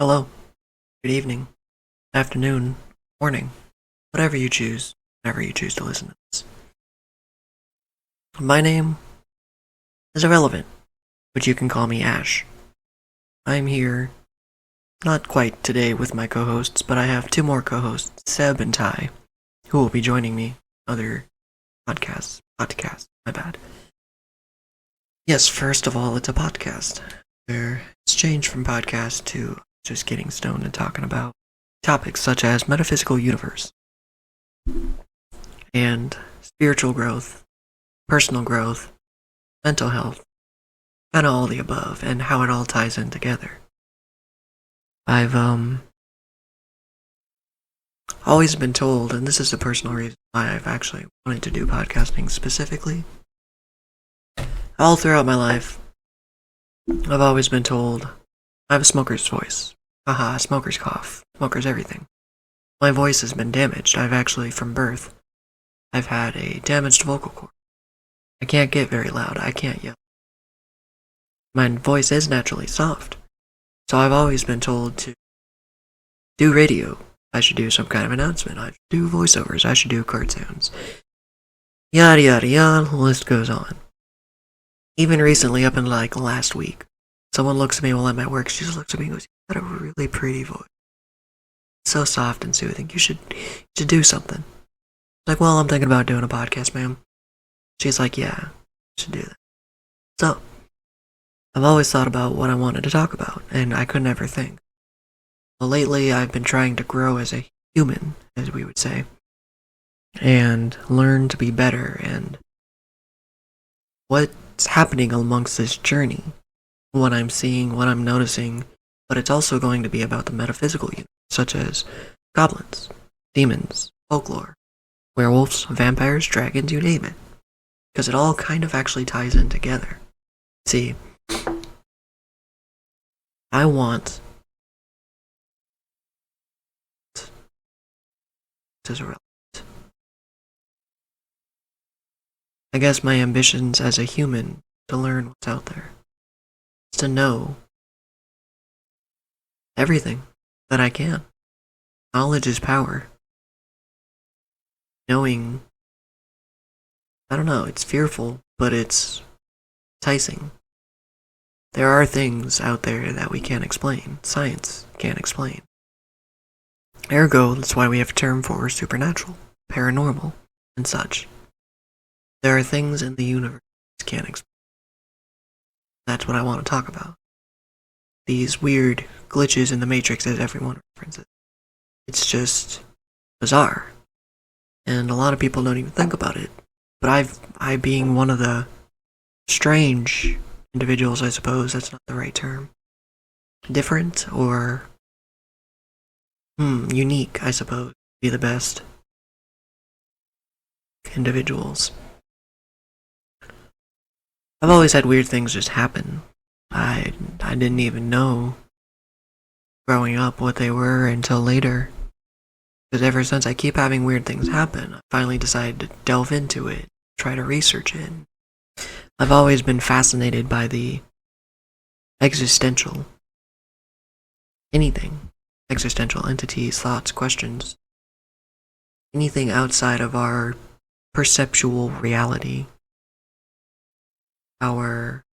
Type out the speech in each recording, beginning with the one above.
Hello, good evening, afternoon, morning, whatever you choose, whenever you choose to listen to this. My name is irrelevant, but you can call me Ash. I'm here, not quite today with my co-hosts, but I have two more co-hosts, Seb and Ty, who will be joining me other podcasts, my bad. Yes, first of all, it's a podcast. It's changed from podcast to just getting stoned and talking about topics such as metaphysical universe and spiritual growth, personal growth, mental health, and all the above, and how it all ties in together. I've always been told, and this is the personal reason why I've actually wanted to do podcasting specifically. All throughout my life, I've always been told I have a smoker's voice. Haha, smoker's cough, smoker's everything. My voice has been damaged. I've actually, from birth, I've had a damaged vocal cord. I can't get very loud. I can't yell. My voice is naturally soft. So I've always been told to do radio. I should do some kind of announcement. I should do voiceovers. I should do cartoons. Yada yada yada, the list goes on. Even recently, up in last week, someone looks at me while I'm at work. She just looks at me and goes, "You got a really pretty voice. It's so soft and soothing. You should do something." I'm like, "Well, I'm thinking about doing a podcast, ma'am." She's like, "Yeah, you should do that." So, I've always thought about what I wanted to talk about, and I could never think. Well, lately, I've been trying to grow as a human, as we would say, and learn to be better, and what's happening amongst this journey, what I'm seeing, what I'm noticing, but it's also going to be about the metaphysical universe, such as goblins, demons, folklore, werewolves, vampires, dragons, you name it. Because it all kind of actually ties in together. See, I want is irrelevant. I guess my ambitions as a human to learn what's out there. Is to know everything that I can. Knowledge is power. Knowing, I don't know, it's fearful, but it's enticing. There are things out there that we can't explain. Science can't explain. Ergo, that's why we have a term for supernatural, paranormal, and such. There are things in the universe we can't explain. That's what I want to talk about. These weird glitches in the Matrix, as everyone references. It's just bizarre. And a lot of people don't even think about it. But I being one of the strange individuals, I suppose that's not the right term. Different or unique, I suppose, be the best individuals. I've always had weird things just happen. I didn't even know growing up what they were until later. Because ever since I keep having weird things happen, I finally decided to delve into it, try to research it. I've always been fascinated by the existential, anything, existential entities, thoughts, questions, anything outside of our perceptual reality, our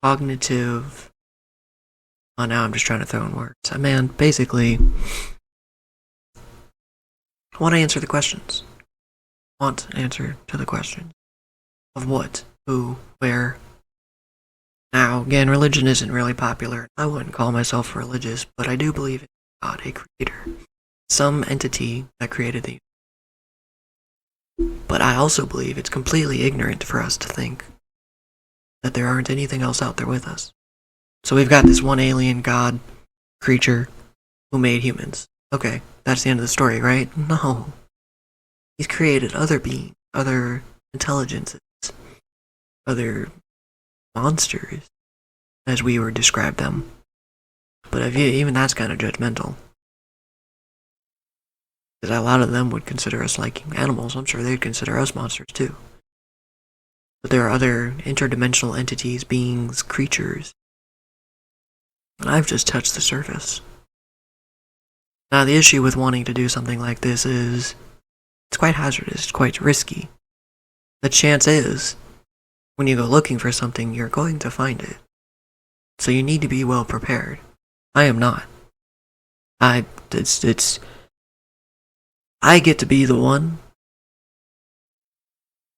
cognitive, oh now I'm just trying to throw in words. Man, basically, I want to answer the questions. I want an answer to the question of what, who, where. Now, again, religion isn't really popular. I wouldn't call myself religious, but I do believe in God, a creator. Some entity that created the universe. But I also believe it's completely ignorant for us to think that there aren't anything else out there with us. So we've got this one alien god creature who made humans. Okay, that's the end of the story, right? No. He's created other beings, other intelligences, other monsters, as we would describe them. But even that's kind of judgmental. Because a lot of them would consider us like animals. I'm sure they'd consider us monsters too. But there are other interdimensional entities, beings, creatures And I've just touched the surface. Now, the issue with wanting to do something like this is it's quite hazardous, it's quite risky. The chance is, when you go looking for something, you're going to find it. So you need to be well prepared. I am not. I get to be the one.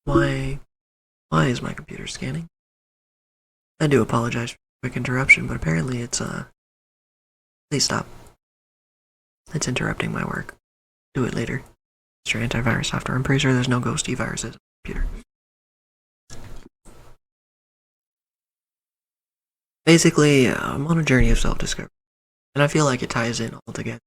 Why is my computer scanning? I do apologize for the quick interruption, but apparently it's, please stop. It's interrupting my work. Do it later. It's your antivirus software. I'm pretty sure there's no ghosty viruses on the computer. Basically, I'm on a journey of self-discovery, and I feel like it ties in all together.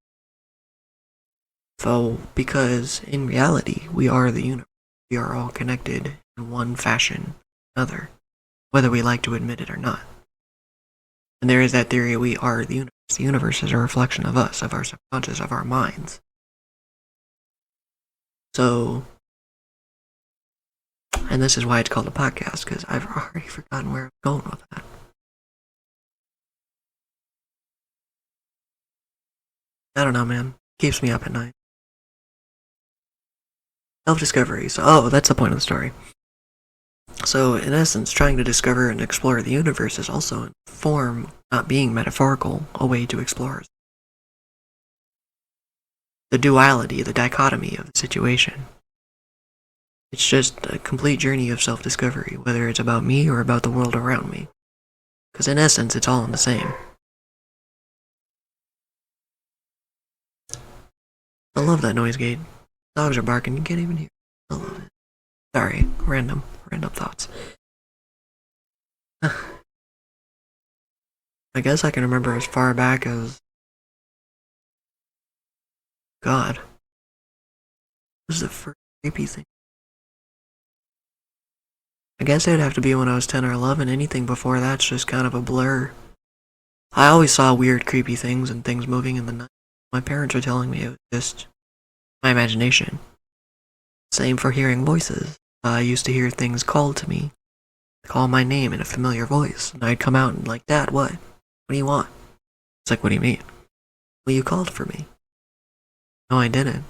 So, because in reality, we are the universe. We are all connected in one fashion or another, whether we like to admit it or not. And there is that theory we are the universe. The universe is a reflection of us, of our subconscious, of our minds. So, and this is why it's called a podcast, because I've already forgotten where I'm going with that. I don't know, man. Keeps me up at night. Self-discovery. So, that's the point of the story. So, in essence, trying to discover and explore the universe is also in form, not being metaphorical, a way to explore the duality, the dichotomy of the situation. It's just a complete journey of self-discovery, whether it's about me or about the world around me. Because in essence, it's all in the same. I love that noise gate. Dogs are barking, you can't even hear. I love it. Sorry, random thoughts. I guess I can remember as far back as... God. What was the first creepy thing? I guess it would have to be when I was 10 or 11. Anything before that's just kind of a blur. I always saw weird, creepy things and things moving in the night. My parents were telling me it was just my imagination. Same for hearing voices. I used to hear things called to me, call my name in a familiar voice, and I'd come out and like, Dad, what? What do you want? It's like, what do you mean? Well, you called for me. No, I didn't.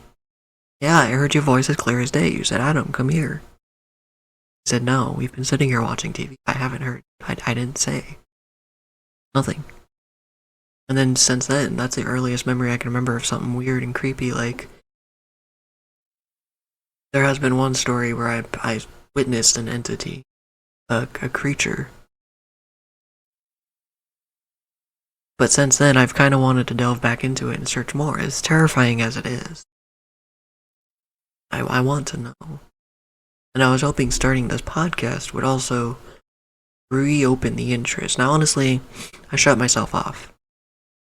Yeah, I heard your voice as clear as day. You said, Adam, come here. I said, no, we've been sitting here watching TV. I haven't heard. I didn't say. Nothing. And then since then, that's the earliest memory I can remember of something weird and creepy, like... There has been one story where I witnessed an entity, a creature. But since then, I've kind of wanted to delve back into it and search more, as terrifying as it is. I want to know. And I was hoping starting this podcast would also reopen the interest. Now, honestly, I shut myself off.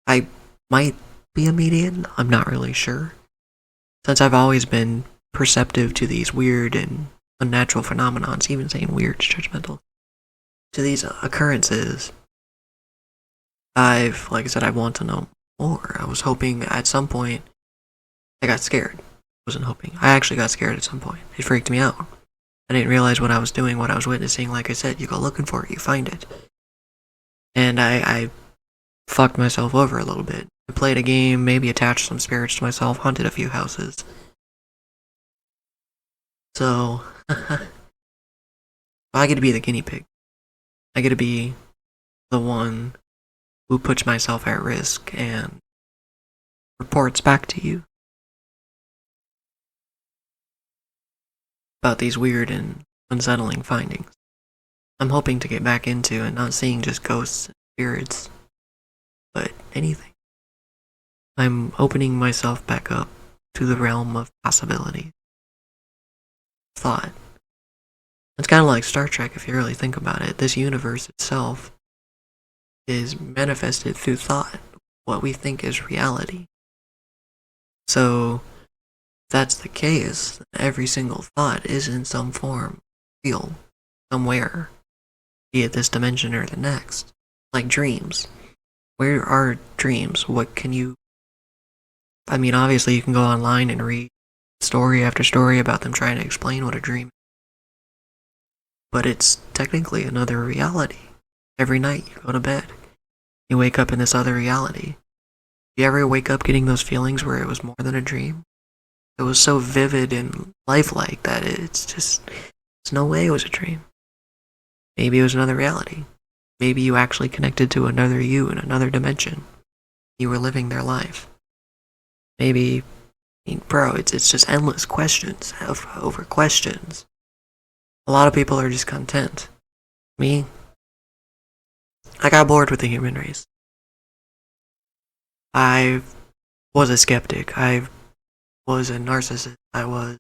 I might be a medium, I'm not really sure. Since I've always been perceptive to these weird and unnatural phenomenons, even saying weird is judgmental, to these occurrences, like I said, I want to know more. I was hoping at some point, I got scared. I wasn't hoping. I actually got scared at some point. It freaked me out. I didn't realize what I was doing, what I was witnessing. Like I said, you go looking for it, you find it. And I fucked myself over a little bit. I played a game, maybe attached some spirits to myself, haunted a few houses. So, I get to be the guinea pig. I get to be the one who puts myself at risk and reports back to you about these weird and unsettling findings. I'm hoping to get back into and not seeing just ghosts and spirits, but anything. I'm opening myself back up to the realm of possibility. Thought. It's kind of like Star Trek if you really think about it. This universe itself is manifested through thought, what we think is reality. So, if that's the case, every single thought is in some form real, somewhere, be it this dimension or the next. Like dreams. Where are dreams? What can you... I mean, obviously you can go online and read story after story about them trying to explain what a dream is. But it's technically another reality. Every night you go to bed, You wake up in this other reality. You ever wake up getting those feelings where it was more than a dream? It was so vivid and lifelike that there's no way it was a dream. Maybe it was another reality. Maybe you actually connected to another you in another dimension. You were living their life. Maybe, bro, it's just endless questions over questions. A lot of people are just content. Me, I got bored with the human race. I was a skeptic. I was a narcissist. I was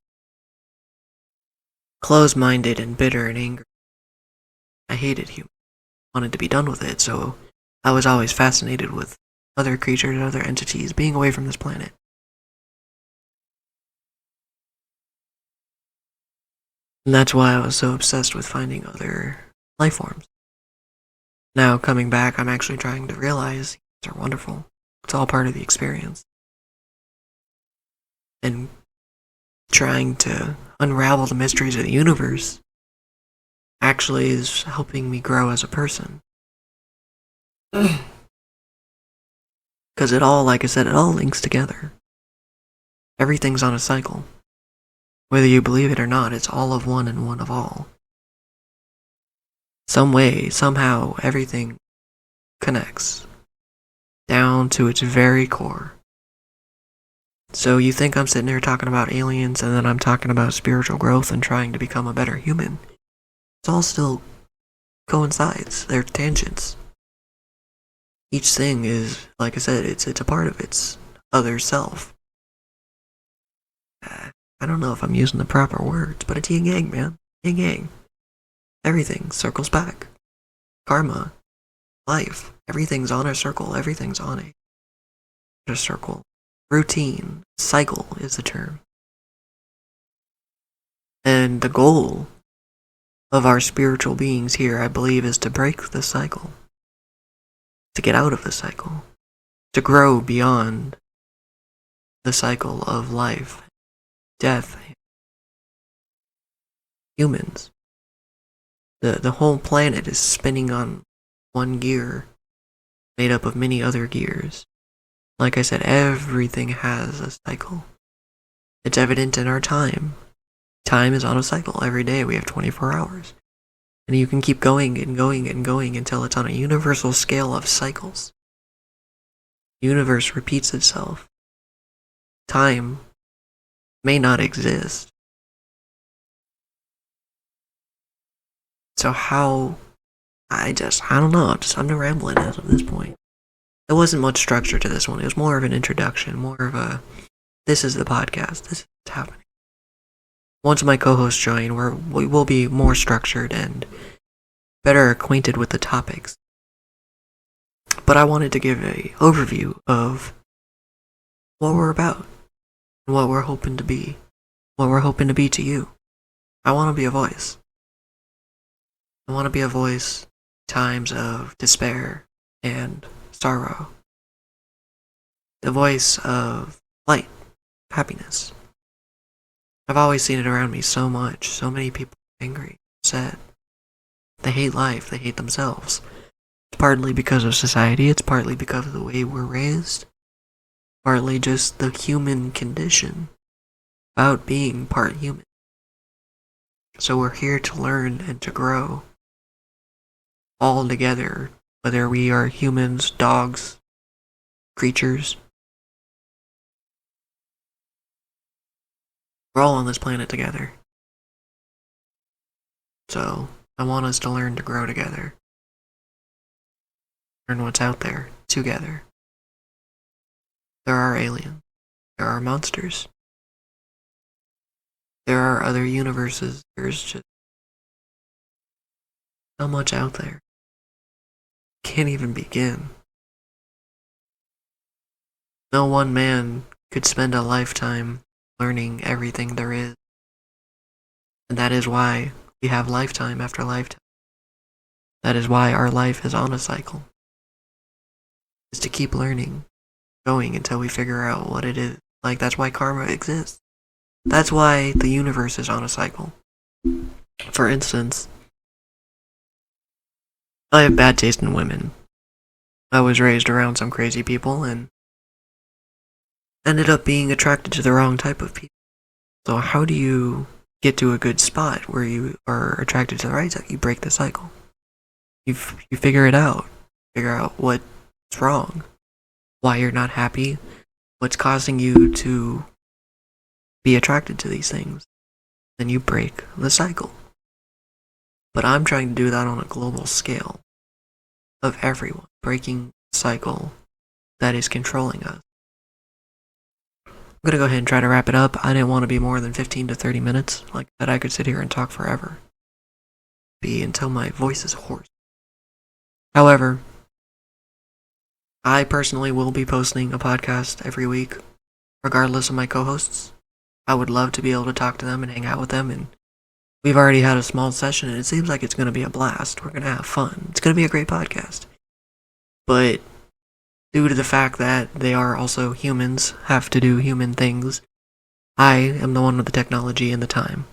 closed-minded and bitter and angry. I hated humans. Wanted to be done with it, so I was always fascinated with other creatures, other entities, being away from this planet. And that's why I was so obsessed with finding other life forms. Now, coming back, I'm actually trying to realize they're wonderful. It's all part of the experience. And trying to unravel the mysteries of the universe actually is helping me grow as a person. Because it all, like I said, it all links together. Everything's on a cycle. Whether you believe it or not, it's all of one and one of all. Some way, somehow, everything connects down to its very core. So you think I'm sitting here talking about aliens and then I'm talking about spiritual growth and trying to become a better human. It's all still coincides. They're tangents. Each thing is, like I said, it's a part of its other self. I don't know if I'm using the proper words, but it's yin yang, man. Yin yang. Everything circles back. Karma, life, everything's on a circle. Everything's on a circle. Routine, cycle is the term. And the goal of our spiritual beings here, I believe, is to break the cycle. To get out of the cycle. To grow beyond the cycle of life, death, humans. The whole planet is spinning on one gear, made up of many other gears. Like I said, everything has a cycle. It's evident in our time. Time is on a cycle. Every day we have 24 hours. And you can keep going and going and going until it's on a universal scale of cycles. The universe repeats itself. Time may not exist. So how, I don't know, I'm rambling as of this point. There wasn't much structure to this one. It was more of an introduction, more of a, this is the podcast, this is what's happening. Once my co-hosts join, we will be more structured and better acquainted with the topics. But I wanted to give an overview of what we're about, and what we're hoping to be, what we're hoping to be to you. I want to be a voice. I want to be a voice in times of despair and sorrow. The voice of light, happiness. I've always seen it around me so much. So many people are angry, upset. They hate life, they hate themselves. It's partly because of society, it's partly because of the way we're raised. Partly just the human condition about being part human. So we're here to learn and to grow. All together, whether we are humans, dogs, creatures. We're all on this planet together. So, I want us to learn to grow together. Learn what's out there, together. There are aliens. There are monsters. There are other universes. There's just so much out there. Can't even begin. No one man could spend a lifetime learning everything there is. And that is why we have lifetime after lifetime. That is why our life is on a cycle. Is to keep learning, going until we figure out what it is. Like, that's why karma exists. That's why the universe is on a cycle. For instance, I have bad taste in women. I was raised around some crazy people and ended up being attracted to the wrong type of people. So how do you get to a good spot where you are attracted to the right type? You break the cycle. You figure it out. Figure out what's wrong, why you're not happy, what's causing you to be attracted to these things. Then you break the cycle. But I'm trying to do that on a global scale of everyone, breaking the cycle that is controlling us. I'm gonna go ahead and try to wrap it up. I didn't want to be more than 15 to 30 minutes. Like that, I could sit here and talk forever. Be until my voice is hoarse. However, I personally will be posting a podcast every week, regardless of my co-hosts. I would love to be able to talk to them and hang out with them, and we've already had a small session, and it seems like it's going to be a blast. We're going to have fun. It's going to be a great podcast. But due to the fact that they are also humans, have to do human things, I am the one with the technology and the time.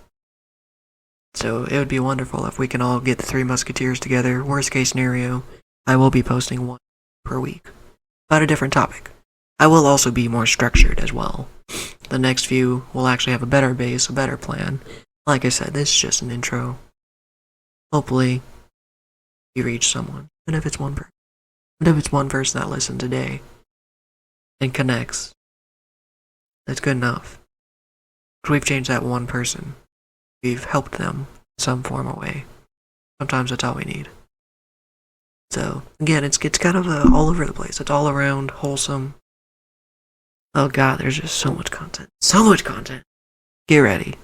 So it would be wonderful if we can all get the Three Musketeers together. Worst case scenario, I will be posting one per week about a different topic. I will also be more structured as well. The next few will actually have a better base, a better plan. Like I said, this is just an intro. Hopefully, you reach someone. And if it's one person. And if it's one person that listens today and connects, that's good enough. Because we've changed that one person. We've helped them in some form or way. Sometimes that's all we need. So, again, it's kind of all over the place. It's all around wholesome. Oh god, there's just so much content. So much content. Get ready.